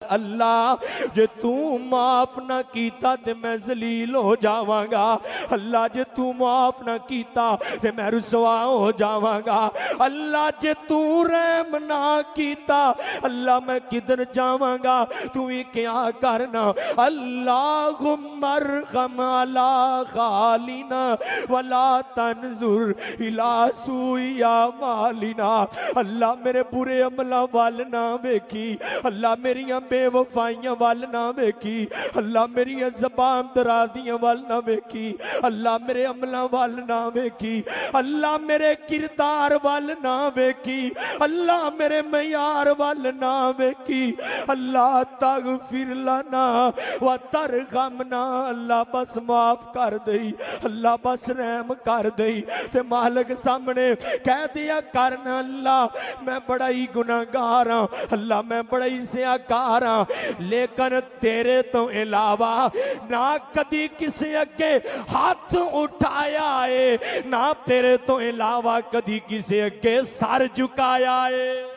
اللہ جے تو معاف نہ کیتا تے میں ذلیل ہو جاواں گا، اللہ جے تو معاف نہ کیتا تے میں رسوا ہو جاواں گا، اللہ جے تو رحم نہ کیتا اللہ میں کدھر جاواں گا، تو ہی کیا کرنا۔ اللہم ارحم علی خالنا ولا تنظر الی سوء اعمالنا، اللہ میرے برے عملاں وال نہ ویکھی، اللہ میریاں بے وفائیاں وال نہ ویکھی، اللہ میریاں زبان درازیاں وال نہ ویکھی، اللہ میرے عملاں وال نہ ویکھی، اللہ میرے کردار وال نہ ویکھی، اللہ میرے معیار وال نہ ویکھی، اللہ تغفر لنا وترحمنا، اللہ بس معاف کر دئی، اللہ بس رحم کر دئی۔ تے مالک سامنے کہہ دیا کرنا اللہ میں بڑا ہی گناہگار ہاں، اللہ میں بڑا ہی سیاکار ہاں، لیکن تیرے تو علاوہ نہ کدی کسی اگے ہاتھ اٹھایا ہے، نہ تیرے تو علاوہ کدی کسی اگے سر جھکایا ہے۔